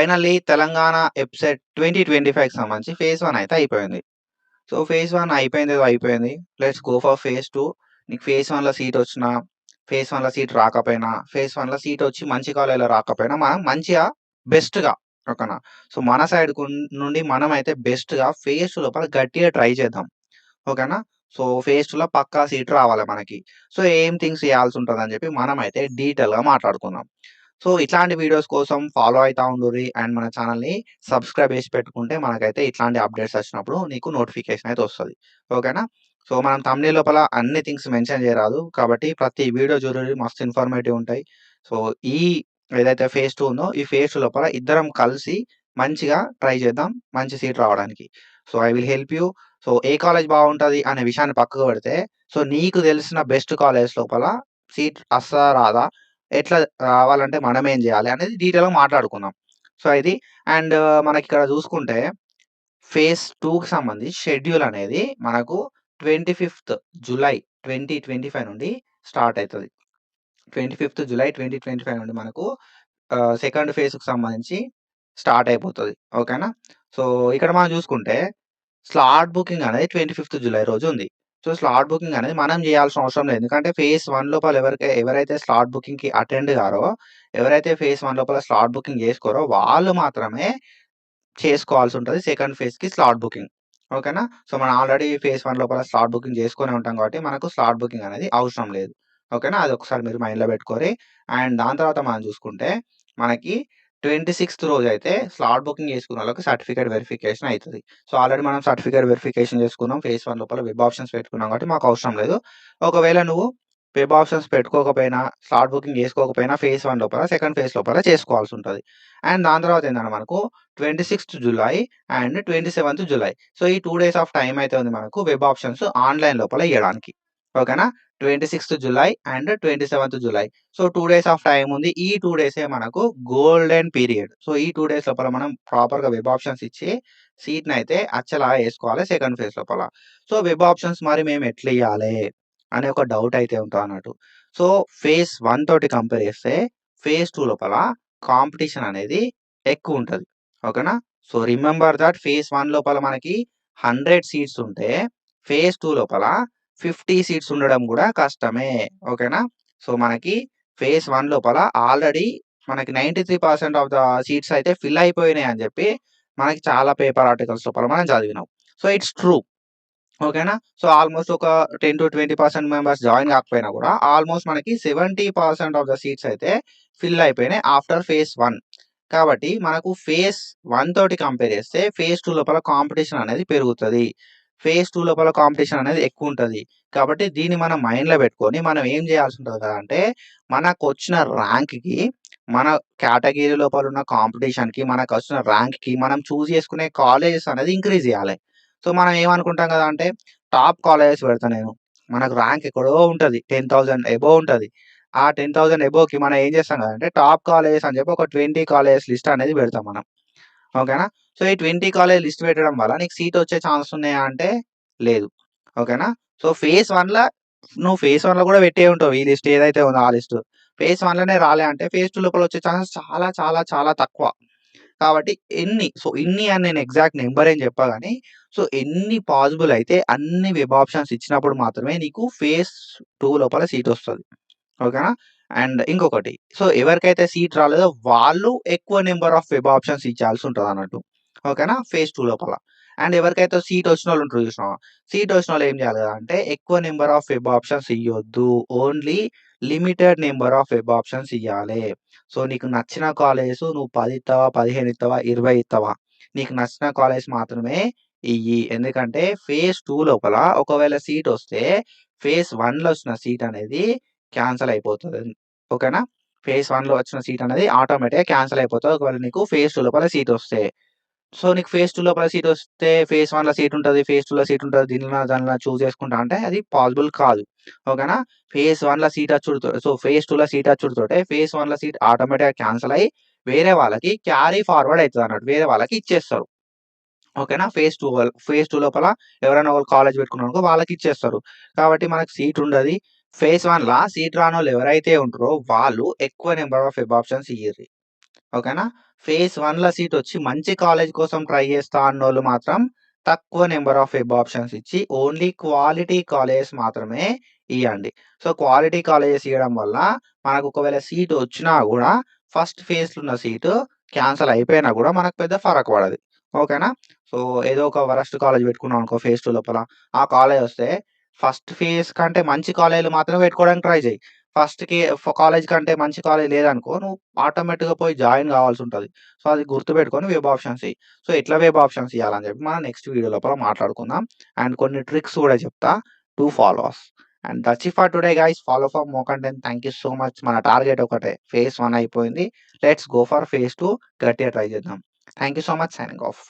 Finally Telangana ఎబ్సెట్ 2025కి సంబంధించి phase 1 అయితే అయిపోయింది. సో, ఫేజ్ 1 అయిపోయిందేదో అయిపోయింది. Let's go for phase 2. నీకు ఫేజ్ 1లో సీటొచ్చినా, ఫేజ్ 1లో సీట్ రాకపోయినా, ఫేజ్ 1లో సీటొచ్చి మంచి కాలేజ్‌లో రాకపోయినా, మనం మంచిగా బెస్ట్‌గా ఓకేనా. సో, మన సైడ్ నుండి మనమైతే బెస్ట్‌గా ఫేజ్ 2 లోపల గట్టిగా ట్రై చేద్దాం. ఓకేనా. సో, ఫేజ్ 2లో పక్కా సీట్ రావాలి మనకి. సో, ఏం థింగ్స్ చేయాల్సుంటదని చెప్పి మనమైతే డీటెయిల్‌గా మాట్లాడుకుందాం. సో, ఇట్లాంటి వీడియోస్ కోసం ఫాలో అయితా ఉండుర్రి. అండ్ మన ఛానెల్‌ని సబ్స్క్రైబ్ చేసి పెట్టుకుంటే మనకైతే ఇట్లాంటి అప్డేట్స్ వచ్చినప్పుడు నీకు నోటిఫికేషన్ అయితే వస్తది. ఓకేనా. సో, మనం థంబ్‌నెయిల్ లోపల అన్ని థింగ్స్ మెన్షన్ చేయరాదు. కాబట్టి ప్రతి వీడియో చూడుర్రి, మస్తు ఇన్ఫర్మేటివ్ ఉంటాయి. సో, ఈ ఏదైతే ఫేజ్ 2 ఉందో ఈ ఫేజ్ 2 లోపల ఇద్దరం కలిసి మంచిగా ట్రై చేద్దాం మంచి సీట్ రావడానికి. So, I will help you. So, A college బాగుంటది అనే విషయాన్ని పక్కకు పెడితే, సో, నీకు తెలిసిన బెస్ట్ కాలేజ్ లోపల సీట్ వస్తదా? రాదా? ఎట్లా రావాలంటే మనమేం జేయాలి అనేది డీటెయిల్‌గా మాట్లాడుకుందాం. సో, ఇది అండ్ మనకిక్కడ చూసుకుంటే ఫేజ్ 2కి సంబంధించి షెడ్యూల్ అనేది మనకు 25థ్ జులై 2025 నుండి స్టార్ట్ అయితది. 25థ్ జులై 2025 నుండి మనకు సెకండ్ ఫేజ్‌కి సంబంధించి స్టార్ట్ అయిపోతది. ఓకేనా. సో, ఇక్కడ మనం చూసుకుంటే స్లాట్ బుకింగ్ అనేది 25థ్ జులై రోజు ఉంది. సో, స్లాట్ బుకింగ్ అనేది మనం చేయాల్సిన అవసరం లేదు. ఎందుకంటే ఫేజ్ 1 లోపల ఎవరైతే స్లాట్ బుకింగ్‌కి అటెండ్ గారో, ఎవరైతే ఫేజ్ 1 లోపల స్లాట్ బుకింగ్ చేసుకోరో వాళ్ళు మాత్రమే చేసుకోవాల్సి ఉంటది సెకండ్ ఫేజ్‌కి స్లాట్ బుకింగ్. ఓకేనా. సో, మనం ఆల్రెడీ ఫేజ్ 1 లోపల స్లాట్ బుకింగ్ చేసుకొనే ఉంటాం కాబట్టి మనకు స్లాట్ బుకింగ్ అనేది అవసరం లేదు. ఓకేనా. అదొకసారి మీరు మైండ్‌లో పెట్టుకోరి. అండ్ దాని తర్వాత మనం చూసుకుంటే మనకి 26థ్ రోజైతే స్లాట్ బుకింగ్ చేసుకున్నోళ్ళకి సర్టిఫికేట్ వెరిఫికేషన్ అయితది. సో, ఆల్రెడీ మనం సర్టిఫికేట్ వెరిఫికేషన్ చేసుకున్నాం. ఫేజ్ 1 లోపల వెబ్ ఆప్షన్స్ పెట్టుకున్నాం కాబట్టి మాకు అవసరం లేదు. ఒకవేళ నువ్వు వెబ్ ఆప్షన్స్ పెట్టుకోకపోయినా, స్లాట్ బుకింగ్ చేసుకోకపోయినా ఫేజ్ 1 లోపల సెకండ్ ఫేజ్ లోపల చేసుకోవాల్సి ఉంటది. అండ్ దాని తర్వాత ఏందంటే మనకు 26థ్ జులై అండ్ 27థ్ జులై. సో, ఈ 2 డేస్ ఆఫ్ టైమ్ అయితే ఉంది మనకు వెబ్ ఆప్షన్స్ ఆన్‌లైన్ లోపల ఇయ్యడానికి. ఓకేనా. 26థ్ జులై అండ్ 27థ్ July. So, 2 days of time ఉంది. ఈ 2 డేసే మనకు గోల్డెన్ పీరియడ్. సో, ఈ 2 డేస్ లోపల మనం ప్రాపర్‌గా వెబ్ ఆప్షన్స్ ఇచ్చి సీట్‌నైతే అచ్చలాగా ఏసుకోవాలి సెకండ్ ఫేజ్ లోపల. సో, వెబ్ ఆప్షన్స్ మరి మేము ఎట్లియ్యాలే అనే ఒక డౌట్ అయితే ఉంటదన్నట్టు. సో, ఫేజ్ 1 తోటి కంపేర్ చేస్తే ఫేజ్ 2 లోపల కాంపిటీషన్ అనేది ఎక్కువుంటది. ఓకేనా. సో, రిమెంబర్ థట్ ఫేజ్ 1 లోపల మనకి 100 సీట్స్ ఉంటే, ఫేజ్ 2 లోపల 50 సీట్స్ ఉండడం గూడా కష్టమే. ఓకేనా. సో, మనకి ఫేజ్ 1 లోపల ఆల్రెడీ మనకి 93% ఆఫ్ ద సీట్స్ అయితే ఫిల్ అయిపోయినాయి అని జెప్పి మనకి చాలా పేపర్ ఆర్టికల్స్ లోపల మనం చదివినాం. So, it's true. ఓకేనా. సో, ఆల్‌మోస్ట్ ఒక 10-20% మెంబర్స్ జాయిన్ కాకపోయినా గూడా ఆల్‌మోస్ట్ మనకి 70% ఆఫ్ ద సీట్స్ అయితే ఫిల్ అయిపోయినాయి ఆఫ్టర్ ఫేజ్ 1. కాబట్టి మనకు ఫేజ్ 1 తోటి కంపేర్ చేస్తే ఫేజ్ 2 లోపల కాంపిటీషన్ అనేది పెరుగుతది. ఫేజ్ 2 లోపల కాంపిటీషన్ అనేది ఎక్కువుంటది. కాబట్టి దీన్ని మనం మైండ్‌లో పెట్టుకొని మనం ఏం చేయాల్సి ఉంటది కదా అంటే, మనకొచ్చిన ర్యాంక్‌కి, మన కేటగిరీ లోపల ఉన్న కాంపిటీషన్‌కి, మనకొచ్చిన ర్యాంక్‌కి మనం చూజ్ చేసుకునే కాలేజెస్ అనేది ఇంక్రీజ్ చేయాలి. సో, మనం ఏమనుకుంటాం కదా అంటే, టాప్ కాలేజెస్ పెడతా నేను. మనకు ర్యాంక్ ఎక్కడో ఉంటది. 10,000 అబోవ్ ఉంటది. ఆ 10,000 అబోవ్‌కి మనం ఏం చేస్తాం కదంటే, టాప్ కాలేజెస్ అని చెప్పి ఒక 20 కాలేజెస్ లిస్ట్ అనేది పెడతాం మనం. ఓకేనా. సో, ఈ 20 కాలేజ్ లిస్ట్ పెట్టడం వల్ల నీకు సీట్ వచ్చే ఛాన్స్ ఉన్నాయా అంటే లేదు. ఓకేనా. సో, ఫేజ్ 1ల నువ్వు ఫేజ్ 1లో కూడా పెట్టే ఉంటావు ఈ లిస్ట్ ఏదైతే ఉందో ఆ లిస్ట్. ఫేజ్ 1లోనే రాలే అంటే ఫేజ్ 2 లోపల వచ్చే ఛాన్సెస్ చాలా చాలా చాలా తక్కువ. కాబట్టి ఇన్ని అని నేను ఎగ్జాక్ట్ నంబర్ ఏం చెప్పా గానీ, సో, ఎన్ని పాసిబుల్ అయితే అన్ని వెబ్ ఆప్షన్స్ ఇచ్చినప్పుడు మాత్రమే నీకు ఫేజ్ 2 లోపల సీటొస్తది. ఓకేనా. అండ్ ఇంకొకటి, సో, ఎవరికైతే సీట్ రాలేదో వాళ్ళు ఎక్కువ నంబర్ ఆఫ్ వెబ్ ఆప్షన్స్ ఇచ్చాల్సి ఉంటదన్నట్టు. ఓకేనా. ఫేజ్ 2 లోపల. అండ్ ఎవరికైతే సీట్ వచ్చినోళ్ళు ఉంటారు చూసినావా? సీట్ వచ్చినోళ్ళు ఏం చేయాలి అంటే ఎక్కువ నంబర్ ఆఫ్ వెబ్ ఆప్షన్స్ ఇయ్యొద్దు. Only limited number of web options ఇయ్యాలే. సో, నీకు నచ్చిన కాలేజెస్ నువ్వు 10 ఇత్తవా, 15 ఇత్తవా, 20 ఇత్తవా? నీకు నచ్చిన కాలేజ్ మాత్రమే ఇయ్యి. ఎందుకంటే ఫేజ్ 2 లోపల ఒకవేళ సీట్ వస్తే ఫేజ్ 1లో వచ్చిన సీట్ అనేది క్యాన్సల్ అయిపోతది. ఓకేనా. ఫేజ్ 1లో వచ్చిన సీట్ అనేది ఆటోమేటిక్‌గా క్యాన్సల్ అయిపోతది. ఒకవేళ నీకు ఫేజ్ 2 లోపల సీట్ వస్తే. సో, నీకు ఫేజ్ 2 లోపల సీట్ వస్తే ఫేజ్ 1లో సీట్ ఉంటది. ఫేజ్ 2లో సీట్ ఉంటది. దీనిలో దానిలో చూజ్ చేసుకుంటా అంటే అది పాసిబుల్ కాదు. ఓకేనా. ఫేజ్ 1లో సీట్ వచ్చుడుతో సో, ఫేజ్ 2లో సీట్ వచ్చుడుతోటే ఫేజ్ 1లో సీట్ ఆటోమేటిక్‌గా క్యాన్సల్ అయ్యి వేరే వాళ్ళకి క్యారీ ఫార్వర్డ్ అయితదన్నట్టు. వేరే వాళ్ళకి ఇచ్చేస్తారు. ఓకేనా. ఫేజ్ 2 లోపల ఎవరైనా ఒకళ్ళు కాలేజ్ పెట్టుకున్నారనుకో వాళ్ళకిచ్చేస్తారు. కాబట్టి మనకు సీట్ ఉండది. ఫేజ్ 1ల సీట్ రానోళ్ళు ఎవరైతే ఉంటారో వాళ్ళు ఎక్కువ నంబర్ ఆఫ్ వెబ్ ఆప్షన్స్ ఇయ్యిర్రి. ఓకేనా. ఫేజ్ 1లో సీటొచ్చి మంచి కాలేజ్ కోసం ట్రై చేస్తా అన్నోళ్ళు మాత్రం తక్కువ నంబర్ ఆఫ్ వెబ్ ఆప్షన్స్ ఇచ్చి ఓన్లీ క్వాలిటీ కాలేజెస్ మాత్రమే ఇయ్యండి. సో, క్వాలిటీ కాలేజెస్ ఇయ్యడం వల్ల మనకు ఒకవేళ సీట్ వచ్చినా గూడా ఫస్ట్ ఫేజ్‌లో ఉన్న సీటు క్యాన్సెల్ అయిపోయినా గూడా మనకు పెద్ద ఫరక్ పడదు. ఓకేనా? సో, ఏదో ఒక వరస్ట్ కాలేజ్ పెట్టుకున్నాం అనుకో ఫేజ్ 2 లోపల. ఆ కాలేజ్ వస్తే ఫస్ట్ ఫేజ్ కంటే మంచి కాలేజ్‌లు మాత్రమే పెట్టుకోవడానికి ట్రై చెయి. ఫస్ట్‌కి కాలేజ్ కంటే మంచి కాలేజ్ లేదనుకో నువ్వు ఆటోమేటిక్‌గా పోయి జాయిన్ కావాల్సుంటది. సో, అది గుర్తుపెట్టుకొని వెబ్ ఆప్షన్స్ ఇయి. సో, ఎట్లా వెబ్ ఆప్షన్స్ ఇయ్యాలని చెప్పి మనం నెక్స్ట్ వీడియో లోపల మాట్లాడుకుందాం. అండ్ కొన్ని ట్రిక్స్ కూడా చెప్తా. Do follow us. And that's it for today guys. Follow for more content. Thank you so much. మన టార్గెట్ ఒకటే. ఫేజ్ 1 అయిపోయింది. లెట్స్ గో ఫర్ ఫేజ్ 2 గట్టిగా ట్రై చేద్దాం. Thank you so much. Signing off.